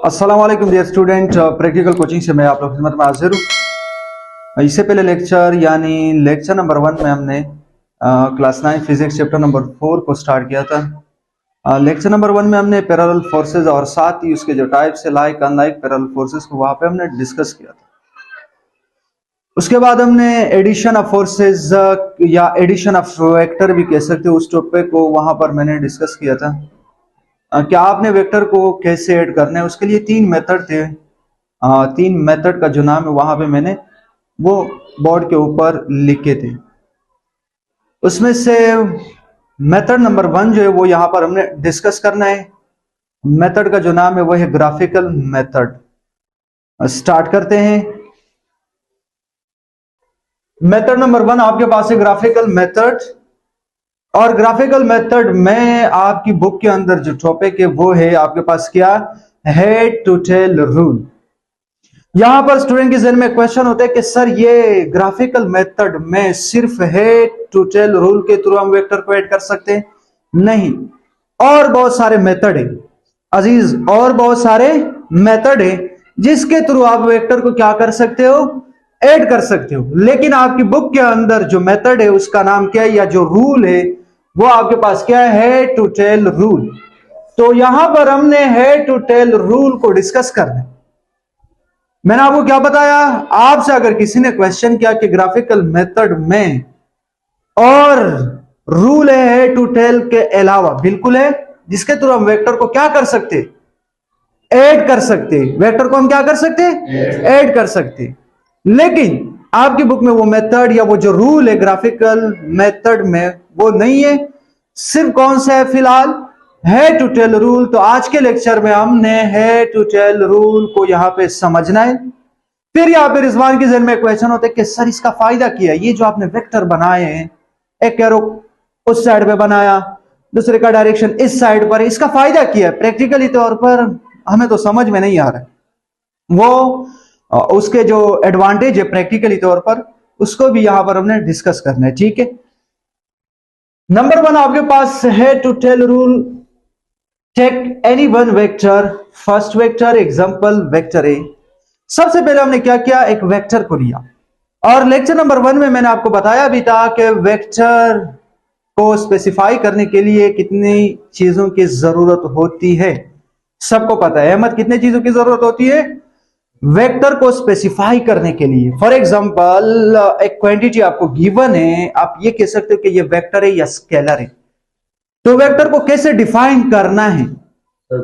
अस्सलाम वालेकुम dear student, practical coaching से मैं आप लोग खिदमत में हाजिर हूँ। इससे पहले लेक्चर यानी लेक्चर नंबर 1 में हमने क्लास 9 फिजिक्स चैप्टर नंबर 4 को स्टार्ट किया था। लेक्चर नंबर 1 में हमने पैरेलल फोर्सेस और साथ ही उसके जो टाइप्स है लाइक अनलाइक पैरेलल फोर्सेस को वहां पे हमने डिस्कस किया था। उसके बाद हमने एडिशन ऑफ फोर्सेस या एडिशन ऑफ वेक्टर भी कह सकते हो, उस टॉपिक को वहां पर मैंने डिस्कस किया था। क्या आपने वेक्टर को कैसे ऐड करना है, उसके लिए 3 मेथड थे। 3 मेथड का जो नाम है वहां पे मैंने वो बोर्ड के ऊपर लिखे थे। उसमें से मेथड नंबर 1 जो है वो यहां पर हमने डिस्कस करना है। मेथड का जो नाम है वो है ग्राफिकल मेथड। स्टार्ट करते हैं। मेथड नंबर 1 आपके पास है ग्राफिकल मेथड, और ग्राफिकल मेथड में आपकी बुक के अंदर जो टॉपिक है वो है आपके पास क्या, हेड टू टेल रूल। यहां पर स्टूडेंट के जहन में क्वेश्चन होता है कि सर ये ग्राफिकल मेथड में सिर्फ हेड टू टेल रूल के थ्रू हम वेक्टर को ऐड कर सकते हैं? नहीं, और बहुत सारे मेथड है अजीज, और बहुत सारे मेथड है जिसके थ्रू आप वेक्टर को क्या कर सकते हो, ऐड कर सकते हो। लेकिन आपकी बुक के अंदर जो मेथड है उसका नाम क्या है, या जो रूल है वो आपके पास क्या है, हेड टू टेल रूल। तो यहां पर हमने हेड टू टेल रूल को डिस्कस करना है। मैंने आपको क्या बताया, आपसे अगर किसी ने क्वेश्चन किया कि ग्राफिकल मेथड में और रूल है हेड टू टेल के अलावा, बिल्कुल है, जिसके थ्रू हम वेक्टर को क्या कर सकते, ऐड कर सकते। वेक्टर को हम क्या कर सकते, ऐड कर सकते। लेकिन आपकी बुक में वो मेथड या वो जो रूल है ग्राफिकल मेथड में वो नहीं है। सिर्फ कौन सा है फिलहाल, हेड टू टेल रूल। तो आज के लेक्चर में हमने हेड टू टेल रूल को यहां पे समझना है। फिर यहां पे रिजवान के जहन में क्वेश्चन होता है कि सर इसका फायदा क्या है, ये जो आपने वेक्टर बनाए हैं, एक एरो उस साइड पे बनाया, दूसरे का डायरेक्शन इस साइड पर, इसका फायदा क्या है? प्रैक्टिकली तौर पर हमें तो समझ में नहीं आ रहा है। वो उसके जो एडवांटेज है प्रैक्टिकली तौर पर, उसको भी यहां पर हमने डिस्कस करना है। ठीक है, नंबर 1 आपके पास है to tail rule. Take any one vector, first vector example vector A. सबसे पहले हमने क्या किया, एक वेक्टर को लिया, और लेक्चर नंबर 1 में मैंने आपको बताया भी था कि वेक्टर को स्पेसिफाई करने के लिए कितनी चीजों की जरूरत होती है। सबको पता है अहमद, कितने चीजों की जरूरत होती है वेक्टर को स्पेसिफाई करने के लिए। फॉर एग्जांपल एक क्वांटिटी आपको गिवन है, आप ये कह सकते हो कि ये वेक्टर है या स्केलर है। तो वेक्टर को कैसे डिफाइन करना है, तो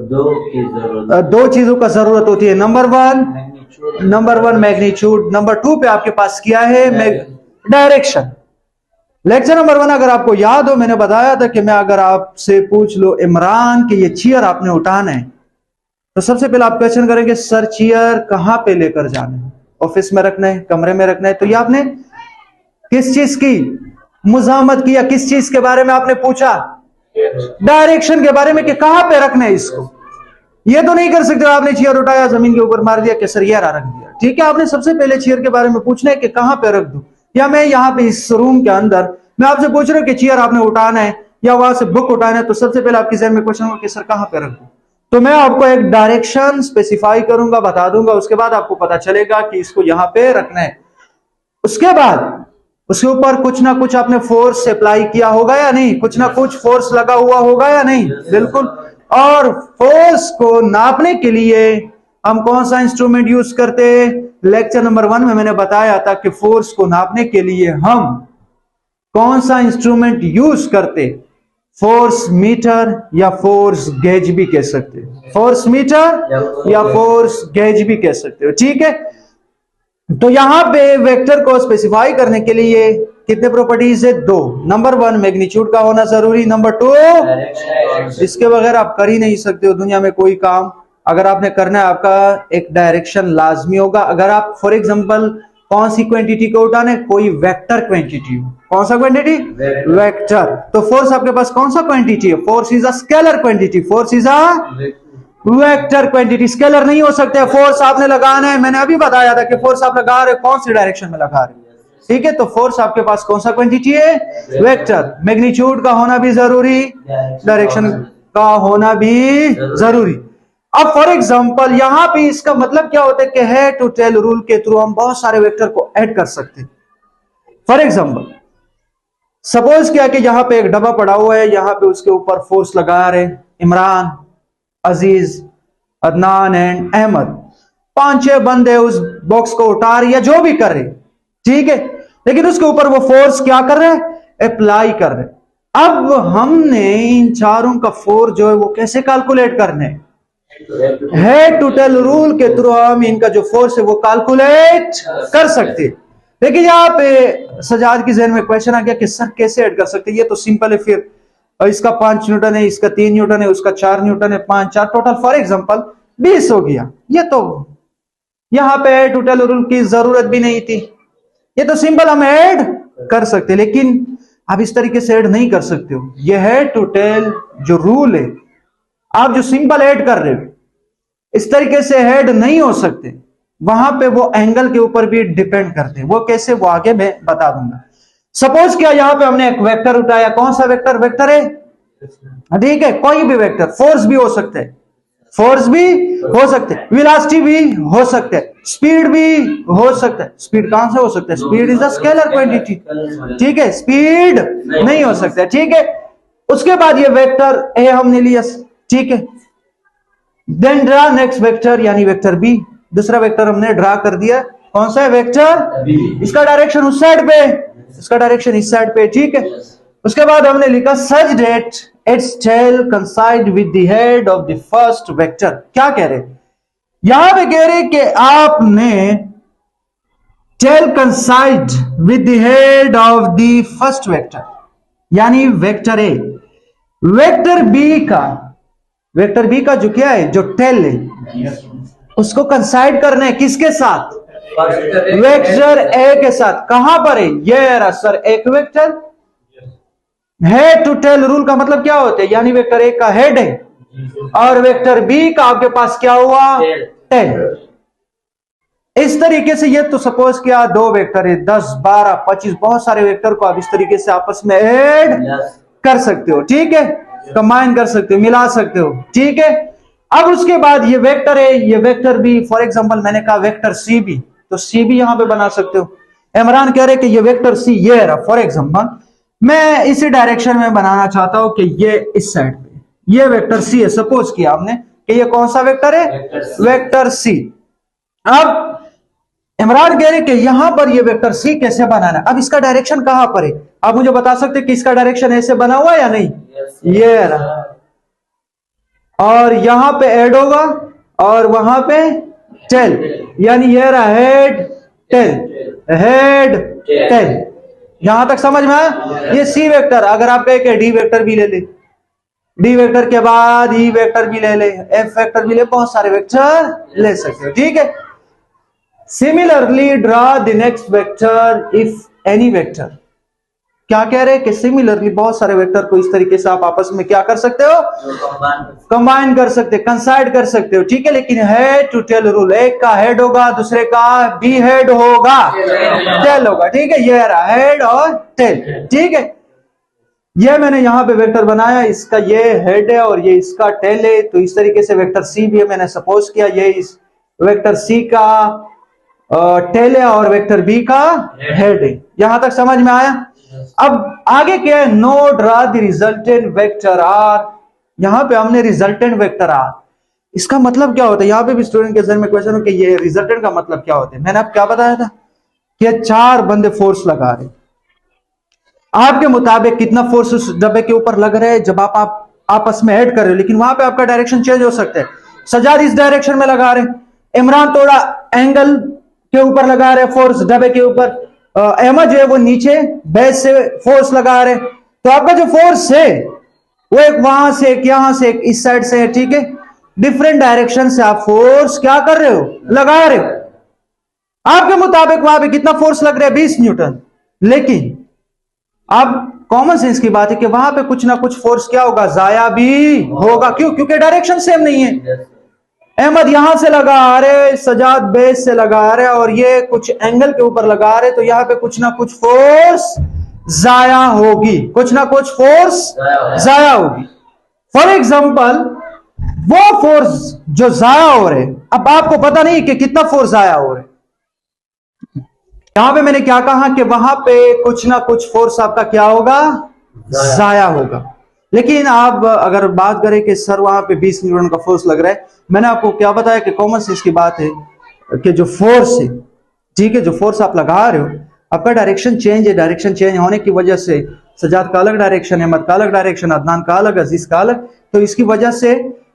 दो चीजों का जरूरत होती है। नंबर 1 मैग्नीट्यूड, नंबर 2 पे आपके पास क्या है, डायरेक्शन। लेक्चर नंबर 1 अगर आपको याद हो, मैंने बताया था कि मैं अगर आपसे पूछ लो इमरान कि ये चेयर आपने उठाना है, तो सबसे पहले आप क्वेश्चन करेंगे सर चेयर कहां पे लेकर जाना है, ऑफिस में रखना है, कमरे में रखना है। तो ये आपने किस चीज की मुजामत की, या किस चीज के बारे में आपने पूछा, डायरेक्शन के बारे में कि कहां पे रखना है इसको। ये तो नहीं कर सकते आपने चेयर उठाया जमीन के ऊपर मार दिया कि सर ये रख दिया। ठीक है, आपने सबसे पहले चेयर के बारे में पूछना है कि कहां पे रख दूं, या मैं यहां पे इस रूम के अंदर मैं आपसे पूछ रहा हूं कि चेयर आपने उठाना है या वहां से बुक उठाना है, तो सबसे पहले आपके जहन में क्वेश्चन होगा कि सर कहां पे रख दूं। तो मैं आपको एक डायरेक्शन स्पेसिफाई करूंगा, बता दूंगा, उसके बाद आपको पता चलेगा कि इसको यहां पे रखना है। उसके बाद उसके ऊपर कुछ ना कुछ आपने फोर्स अप्लाई किया होगा या नहीं, कुछ ना कुछ फोर्स लगा हुआ होगा या नहीं, बिल्कुल। और फोर्स को नापने के लिए हम कौन सा इंस्ट्रूमेंट यूज करते हैं, लेक्चर नंबर 1 में मैंने बताया था कि फोर्स को नापने के लिए हम कौन सा इंस्ट्रूमेंट यूज करते, फोर्स मीटर या फोर्स गेज भी कह सकते हो, फोर्स मीटर या फोर्स गेज भी कह सकते हो। ठीक है, तो यहां पे वेक्टर को स्पेसिफाई करने के लिए कितने प्रॉपर्टीज है, 2। नंबर 1 मैग्नीट्यूड का होना जरूरी, नंबर 2 इसके बगैर आप कर ही नहीं सकते हो दुनिया में कोई काम। अगर आपने करना है आपका एक डायरेक्शन लाजमी होगा। अगर आप फॉर एग्जांपल कौन सी क्वांटिटी को उठाना है, कोई वेक्टर क्वांटिटी हो, कौन सा क्वांटिटी, वेक्टर। तो फोर्स आपके पास कौन सा क्वांटिटी है, force is a scalar quantity, force is a vector quantity. Scalar नहीं हो सकते। फोर्स आपने लगाना है, मैंने अभी बताया था कि फोर्स आप लगा रहे हो कौन सी डायरेक्शन में लगा रहे हो। ठीक है, तो फोर्स आपके पास कौन सा क्वांटिटी है, वेक्टर। मैग्नीट्यूड का होना भी जरूरी, डायरेक्शन का होना भी जरूरी। अब फॉर एग्जांपल यहां पे इसका मतलब क्या होता है कि हेड टू टेल रूल के थ्रू हम बहुत सारे वेक्टर को ऐड कर सकते हैं। फॉर एग्जांपल सपोज क्या कि यहां पे एक डब्बा पड़ा हुआ है, यहां पे उसके ऊपर फोर्स लगा रहे इमरान, अजीज, अदनान एंड अहमद, 5-6 बंदे उस बॉक्स को उठा रहे या जो भी कर रहे, ठीक है, लेकिन उसके ऊपर वो फोर्स क्या कर रहे हैं, अप्लाई कर रहे। अब हमने इन चारों का फोर्स जो है वो कैसे कैलकुलेट करने, हेड टू टेल रूल के थ्रू हम इनका जो फोर्स है वो कैलकुलेट कर सकते। लेकिन यहाँ पे सजाद की जहन में क्वेश्चन आ गया कि सर कैसे ऐड कर सकते, ये तो सिंपल है, फिर इसका 5 न्यूटन है, इसका 3 न्यूटन है, उसका 4 न्यूटन है, 5 4 टोटल फॉर एग्जांपल 20 हो गया। ये तो यहां पे हेड टू टेल रूल की जरूरत भी नहीं थी, ये तो सिंपल हम ऐड कर सकते, लेकिन आप इस तरीके से ऐड नहीं कर सकते हो। ये हेड टू टेल जो रूल है, आप जो सिंपल ऐड कर रहे हो इस तरीके से हेड नहीं हो सकते, वहां पे वो एंगल के ऊपर भी डिपेंड करते हैं। वो कैसे, वो आगे मैं बता दूंगा। सपोज क्या यहां पे हमने एक वेक्टर उठाया, कौन सा वेक्टर, वेक्टर है, ठीक है, कोई भी वेक्टर, फोर्स भी हो सकते हैं, फोर्स भी हो सकते हैं, वेलोसिटी भी हो सकते हैं, स्पीड भी हो सकता है। स्पीड कहां से हो सकता है, speed is a scalar quantity, ठीक है, स्पीड नहीं हो सकता, ठीक है। उसके बाद ये वेक्टर ए हमने लिया, ठीक है, देन ड्रा नेक्स्ट वेक्टर यानी वेक्टर बी, दूसरा वेक्टर हमने ड्रा कर दिया, कौन सा है, वेक्टर, इसका डायरेक्शन उस साइड पे, इसका डायरेक्शन इस साइड पे, ठीक है। उसके बाद हमने लिखा such that it's tail coincide with the head of the first vector. क्या कह रहे, यहां पे कह रहे कि आपने tail coincide with the head of the first vector यानी वेक्टर ए, वेक्टर बी का जो क्या है, जो टेल है उसको कंसाइड करना है किसके साथ, वेक्टर ए के साथ। कहां पर है, ये रहा सर एक vector. Head to tail rule का मतलब क्या होता है, यानी वेक्टर ए का हेड है और वेक्टर बी का आपके पास क्या हुआ, टेल। इस तरीके से ये तो सपोज किया दो वेक्टर है, 10 12 25 बहुत सारे वेक्टर को आप इस तरीके से आपस में ऐड कर सकते हो, ठीक है, कंबाइन कर सकते हो, मिला सकते हो, ठीक है। अब उसके बाद ये वेक्टर है, ये वेक्टर बी, फॉर एग्जांपल मैंने कहा वेक्टर सी बी, तो सी भी यहां पे बना सकते हो। इमरान कह रहे कि ये वेक्टर सी ये रहा, फॉर एग्जांपल मैं इसी डायरेक्शन में बनाना चाहता हूं कि ये इस साइड पे ये वेक्टर सी है, सपोज किया हमने कि ये कौन सा वेक्टर है, वेक्टर सी। अब इमरान कह रहे कि यहां पर ये वेक्टर सी कैसे बनाना है, अब इसका डायरेक्शन कहां पर है, आप मुझे बता सकते कि इसका डायरेक्शन ऐसे बना हुआ है या नहीं, ये रहा, और यहां पे ऐड होगा और वहां पे टेल, यानी ये रहा हेड टेल, हेड टेल। यहां तक समझ में आया। ये सी वेक्टर, अगर आप कहे डी वेक्टर भी ले ले, डी वेक्टर के बाद ई वेक्टर भी ले ले, एफ वेक्टर भी ले, बहुत सारे वेक्टर ले सकते हो, ठीक है। Similarly draw the next vector if any vector. क्या कह रहे हैं कि सिमिलरली बहुत सारे वेक्टर को इस तरीके से आप आपस में क्या कर सकते हो, कंबाइन कर सकते, कंसाइड कर सकते हो, ठीक है। लेकिन हेड टू टेल रूल, एक का हेड होगा दूसरे का बी हेड होगा, टेल होगा, ठीक है। ये रहा हेड और टेल, ठीक है। ये मैंने यहां पे वेक्टर बनाया, इसका ये हेड है और ये इसका टेल है, तो इस तरीके से वेक्टर सी भी है, मैंने सपोज किया ये इस वेक्टर सी का टेल है और वेक्टर बी का हेड है। यहां तक समझ में आया। अब आगे क्या है, now draw the resultant vector R. यहां पे हमने रिजल्टेंट वेक्टर आर, इसका मतलब क्या होता है, यहां पे भी स्टूडेंट के जहन में क्वेश्चन हो कि ये रिजल्टेंट का मतलब क्या होता है। मैंने अब क्या बताया था कि 4 बंदे फोर्स लगा रहे, आपके मुताबिक कितना फोर्स उस डब्बे के ऊपर लग रहा है जब आप आपस में ऐड कर रहे हो, लेकिन वहां पे आपका डायरेक्शन चेंज हो सकता है। सजाद इस डायरेक्शन में लगा रहे, इमरान थोड़ा एंगल के ऊपर लगा रहे फोर्स डब्बे के ऊपर, अहमद जो है वो नीचे बेस से फोर्स लगा रहे, तो आपका जो फोर्स है वो एक वहां से एक यहां से एक इस साइड से है, ठीक है। डिफरेंट डायरेक्शन से आप फोर्स क्या कर रहे हो, लगा रहे हो। आपके मुताबिक वहां पे कितना फोर्स लग रहा है, 20 न्यूटन, लेकिन अब कॉमन सेंस की बात है कि वहां पे कुछ ना कुछ फोर्स क्या होगा, जाया भी होगा। क्यों, क्योंकि डायरेक्शन सेम नहीं है। अहमद यहां से लगा रहे, सजाद बेस से लगा रहे और ये कुछ एंगल के ऊपर लगा रहे, तो यहां पे कुछ ना कुछ फोर्स जाया होगी, कुछ ना कुछ फोर्स जाया होगी। फॉर एग्जांपल वो फोर्स जो जाया हो रहे, अब आपको पता नहीं कि कितना फोर्स जाया हो रहा है। यहां पे मैंने क्या कहा कि वहां पे कुछ ना कुछ फोर्स आपका क्या होगा, जाया होगा। लेकिन आप अगर बात करें कि सर वहां पे 20 न्यूटन का फोर्स लग रहा है, मैंने आपको क्या बताया कि कॉमन सेंस की बात है कि जो फोर्स है, ठीक है, जो फोर्स आप लगा रहे हो, आपका डायरेक्शन चेंज है। डायरेक्शन चेंज होने की वजह से सजाद का अलग डायरेक्शन, अहमद का अलग डायरेक्शन, अदनान का अलग, अजीज का अलग, तो इसकी वजह से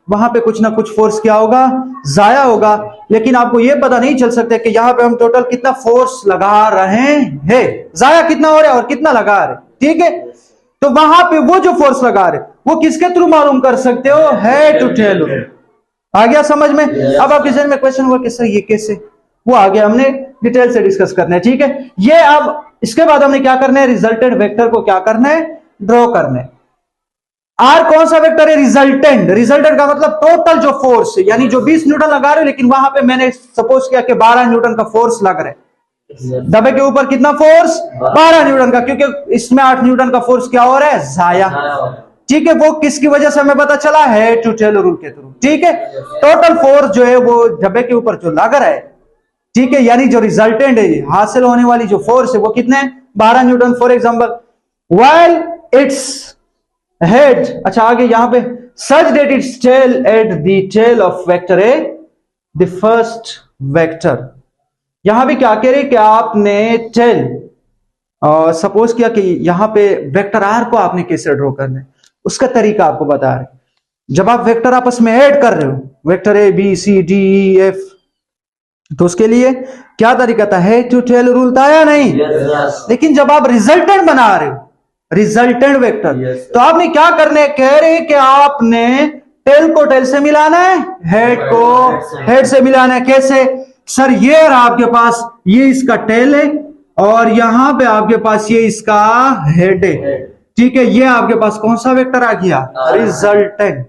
वहां पे कुछ ना कुछ फोर्स क्या होगा, जाया होगा। लेकिन आपको यह पता नहीं चल सकता कि यहां पे हम टोटल कितना फोर्स लगा रहे हैं, जाया कितना हो रहा है और कितना लगा रहे, ठीक है। तो वहां पे वो जो फोर्स लगा रहे वो किसके थ्रू मालूम कर सकते हो, हेड टू टेल। आ गया समझ में? अब आपके जहन में क्वेश्चन हुआ कि सर ये कैसे, वो आगे हमने डिटेल से डिस्कस करना है, ठीक है। ये अब इसके बाद हमने क्या करना है, रिजल्टेंट वेक्टर को क्या करना है, ड्रॉ करना है। आर कौन सा वेक्टर है, रिजल्टेंट। रिजल्टेंट का मतलब टोटल जो फोर्स है, यानी जो 20 न्यूटन लगा रहे हो, लेकिन वहां पे मैंने सपोज किया कि 12 न्यूटन का फोर्स लग रहा है। डब्बे के ऊपर कितना फोर्स, 12 न्यूटन का, क्योंकि इसमें 8 न्यूटन का फोर्स क्या हो रहा है, जाया, ठीक है। वो किसकी वजह से हमें पता चला, हेड टू टेल रूल के थ्रू, ठीक है। टोटल फोर्स जो है वो डब्बे के ऊपर जो लग रहा है, ठीक है, यानी जो रिजल्टेंट है, हासिल होने वाली जो फोर्स है वो कितने, 12 newton for example, while it's head. अच्छा आगे यहां पे such that it's tail at the tail of vector A the first vector. यहां भी क्या कह रहे कि आपने टेल सपोज किया कि यहां पे वेक्टर आर को आपने कैसे ड्रॉ करना है, उसका तरीका आपको बता रहे। जब आप वेक्टर आपस में ऐड कर रहे हो, vector A B C D E F, तो उसके लिए क्या तरीका था, हेड टू टेल रूल था या नहीं? लेकिन जब आप रिजल्टेंट बना रहे हो, रिजल्टेंट वेक्टर, तो आपने क्या करना है, कह रहे कि आपने टेल को टेल से मिलाना है, हेड को हेड से मिलाना है। कैसे सर, ये रहा आपके पास, ये इसका टेल है और यहां पे आपके पास ये इसका हेड है, ठीक है। ये आपके पास कौन सा वेक्टर आ गया, रिजल्टेंट।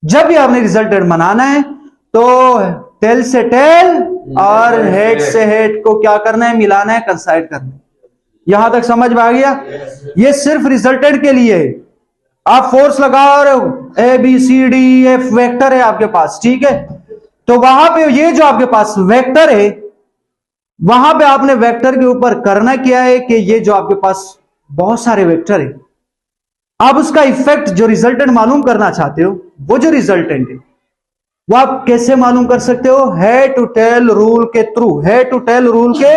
जब भी आपने रिजल्टेंट बनाना है तो टेल से टेल और हेड से हेड को क्या करना है, मिलाना है, कंसाइड करना है। यहां तक समझ में आ गया? ये सिर्फ रिजल्टेंट के लिए है। आप फोर्स लगा रहे हो, A B C D F vector है आपके पास, ठीक है। तो वहां पे ये जो आपके पास वेक्टर है, वहां पे आपने वेक्टर के ऊपर करना क्या है कि ये जो आपके पास बहुत सारे वेक्टर है, आप उसका इफेक्ट जो रिजल्टेंट मालूम करना चाहते हो, वो जो रिजल्टेंट है वो आप कैसे मालूम कर सकते हो, हेड टू टेल रूल के through. Head to tail rule के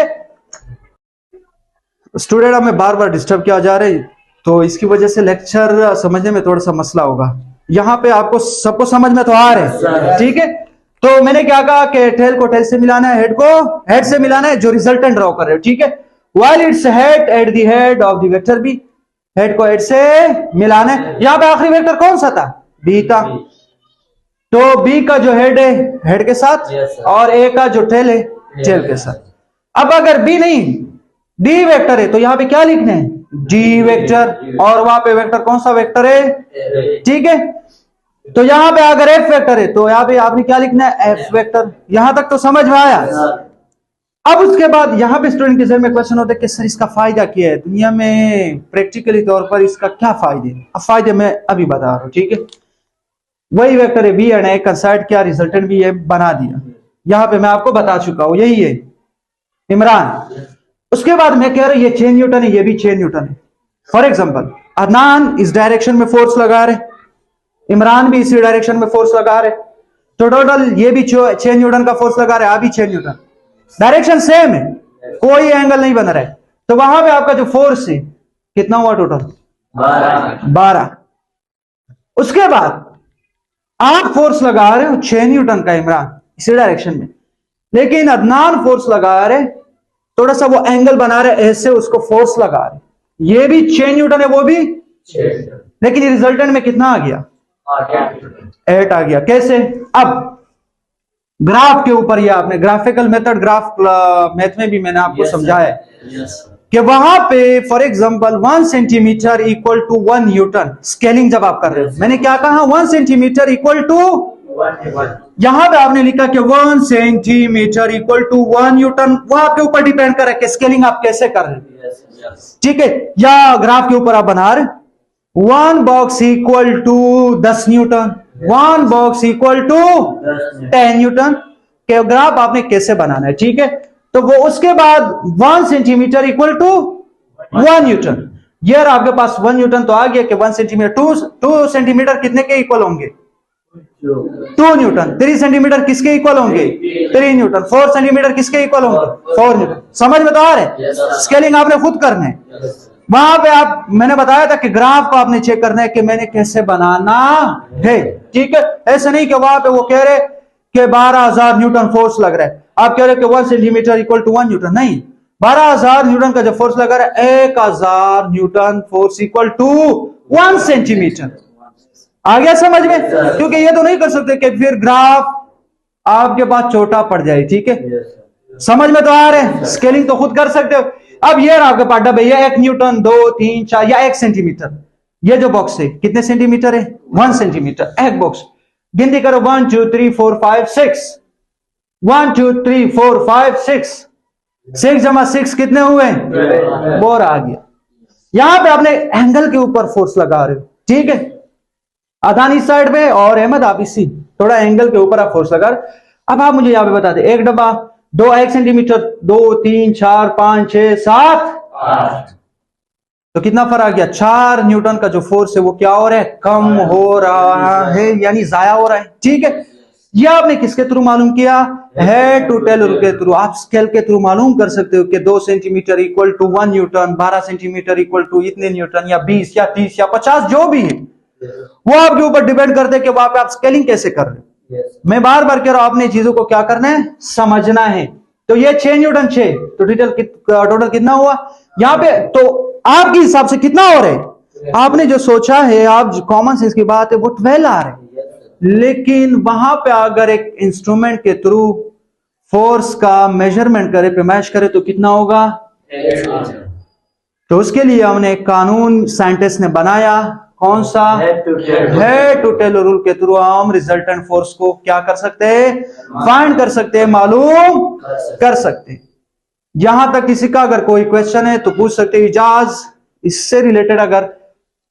स्टूडेंट हमें बार बार डिस्टर्ब किया जा रहा है, तो इसकी वजह से लेक्चर समझने में थोड़ा सा मसला होगा। यहां पे आपको सबको समझ में तो आ रहा है, ठीक है। तो मैंने क्या कहा कि टेल को टेल से मिलाना है, हेड को हेड से मिलाना है, जो रिजल्टेंट ड्रॉ कर रहे हो, ठीक है। While it's head at the head of the vector B, head को हेड से मिलाना है। यहां पे आखिरी वेक्टर कौन सा था, बी था, तो बी का जो हेड है हेड के साथ, और ए का जो टेल है टेल के साथ। अब अगर बी नहीं डी वेक्टर है तो यहां पे क्या लिखना है, डी वेक्टर, और वहां पे वेक्टर कौन सा वेक्टर है, ठीक है। तो यहां पे अगर एफ वेक्टर है तो यहां पे आपने क्या लिखना है, एफ वेक्टर। यहां तक तो समझ में आया? अब उसके बाद यहां पे स्टूडेंट के जहन में क्वेश्चन होता है कि सर इसका फायदा क्या है दुनिया में, प्रैक्टिकली तौर पर इसका क्या फायदे। अब फायदे मैं अभी बता रहा हूं, ठीक है। वही वेक्टर है बी एंड ए, कंसाइड किया, रिजल्टेंट भी है बना दिया। यहां पे मैं आपको बता चुका हूं, यही है इमरान। उसके बाद मैं कह रहा हूं ये 6 न्यूटन है, ये भी 6 न्यूटन है। फॉर एग्जांपल अदनान इस डायरेक्शन में फोर्स लगा रहे, इमरान भी इसी डायरेक्शन में फोर्स लगा रहे, तो टोटल ये भी 6 न्यूटन का फोर्स लगा रहे, अभी 6 न्यूटन, डायरेक्शन सेम है, कोई एंगल नहीं बन रहा है। तो वहां पे आपका जो फोर्स है कितना हुआ, टोटल 12। उसके बाद आप फोर्स लगा रहे हो 6 न्यूटन का इमरान इसी डायरेक्शन में, लेकिन अदनान फोर्स लगा रहे, थोड़ा सा वो एंगल बना रहे ऐसे, उसको फोर्स लगा रहे, ये भी 6 न्यूटन है, वो भी 6, लेकिन रिजल्टेंट में कितना आ गया, 8 आ गया। कैसे? अब ग्राफ के ऊपर, ये आपने ग्राफिकल मेथड, ग्राफ मैथ में भी मैंने आपको समझाया कि वहां पे for example 1 centimetre equal to 1 newton, scaling जब आप कर रहे हो, मैंने क्या कहा, 1 सेंटीमीटर इक्वल टू, यहां पे आपने लिखा कि 1 सेंटीमीटर इक्वल टू 1 न्यूटन, वो आपके ऊपर डिपेंड कर रहा है कि स्केलिंग आप कैसे कर रहे हैं, ठीक है। या ग्राफ के ऊपर आप बना रहे 1 box equal to 10 newton, 1 box equal to 10 newton के ग्राफ आपने कैसे बनाना है, ठीक है। तो वो उसके बाद 1 सेंटीमीटर इक्वल टू 1 न्यूटन। यार आपके पास 1 न्यूटन तो आ गया कि 1 सेंटीमीटर 2 सेंटीमीटर कितने के इक्वल होंगे? 2 न्यूटन। 3 सेंटीमीटर किसके इक्वल होंगे? 3 न्यूटन। 4 सेंटीमीटर किसके इक्वल होंगे? 4 न्यूटन। समझ में तो आ रहा है? स्केलिंग आपने खुद करना है। वहां पे मैंने बताया था कि ग्राफ को आपने चेक करना है कि मैंने कैसे बनाना है, ठीक है। ऐसे नहीं कि वहां पे वो कह रहे कि 12,000 न्यूटन फोर्स लग रहा है, आप कह रहे कि 1 सेंटीमीटर इक्वल टू 1 न्यूटन। नहीं, 12,000 न्यूटन का जो फोर्स लगा रहा है 1,000 newton force equal to 1 centimetre. आ गया समझ में? क्योंकि ये तो नहीं कर सकते कि फिर ग्राफ आपके पास छोटा पड़ जाए, ठीक है। समझ में तो आ रहे हैं? स्केलिंग तो खुद कर सकते हो। अब ये आपके पास भैया 1 न्यूटन 2 3 4 या 1 सेंटीमीटर, ये जो बॉक्स है कितने सेंटीमीटर है? 1 सेंटीमीटर। एक बॉक्स गिनती करो 1 2 3 4 5 6 1 2 3 4 5 6 6 जमा 6 कितने हुए? 4 आ गया। यहां पे आपने एंगल के ऊपर फोर्स लगा रहे हो, ठीक है। आधान इस साइड में और अहमद आप इसी थोड़ा एंगल के ऊपर आप फोर्स लगा रहे। अब आप मुझे यहां पे बता दें, एक डब्बा 1 सेंटीमीटर 2 3 4 5 6 7 8, तो कितना फर्क आ गया? 4 न्यूटन का जो फोर्स है वो क्या हो रहा है? कम हो रहा है, यानी जाया हो रहा है, ठीक है। यह आपने किसके थ्रू मालूम किया? हेड टू टेल रूल के थ्रू। आप स्केल के थ्रू मालूम कर सकते हो कि 2 centimetre equal to 1 newton, 12 centimetre equal to इतने न्यूटन, या 20 या 30 या 50 जो भी है वो आपके ऊपर डिपेंड करते हैं कि वहां पे आप स्केलिंग कैसे कर रहे हो। मैं बार बार कह रहा हूं, आपने चीजों को क्या करना है? समझना है। तो ये 6 न्यूटन 6 तो टोटल कितना हुआ यहां पे? तो आपके हिसाब से कितना हो रहा है? आपने जो सोचा है, आप कॉमन सेंस की बात है, वो 12 आ रहा है। लेकिन वहां पे अगर एक इंस्ट्रूमेंट के थ्रू फोर्स का मेजरमेंट करे, पैमाइश करे, तो कितना होगा? तो उसके लिए हमने एक कानून साइंटिस्ट ने बनाया। कौन सा? हेड टू टेल रूल के थ्रू हम रिजल्टेंट फोर्स को क्या कर सकते हैं? फाइंड कर सकते हैं, मालूम कर सकते हैं। यहां तक किसी का अगर कोई क्वेश्चन है तो पूछ सकते हो। इजाज, इससे रिलेटेड अगर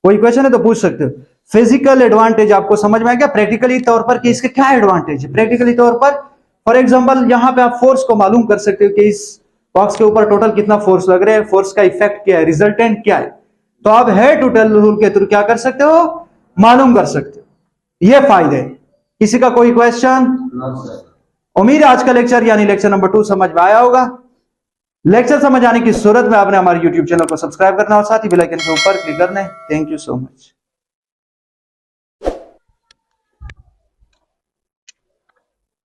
कोई क्वेश्चन है तो पूछ सकते हो। फिजिकल एडवांटेज आपको समझ में आ गया प्रैक्टिकली तौर पर कि इसके क्या एडवांटेज है? प्रैक्टिकली तौर पर फॉर एग्जांपल यहां पे आप फोर्स को मालूम कर सकते हो कि इस बॉक्स के ऊपर टोटल कितना फोर्स लग रहा है, फोर्स का इफेक्ट क्या है, रिजल्टेंट क्या है। तो आप हेड टू टेल रूल के थ्रू क्या कर सकते हो? मालूम कर सकते हो। ये फायदे। किसी का कोई क्वेश्चन? उम्मीद है आज का लेक्चर यानी लेक्चर नंबर 2 समझ में आया होगा। लेक्चर समझ आने की सूरत में आपने हमारे YouTube चैनल को सब्सक्राइब करना और साथ ही बेल आइकन के ऊपर क्लिक करना है। Thank you so much.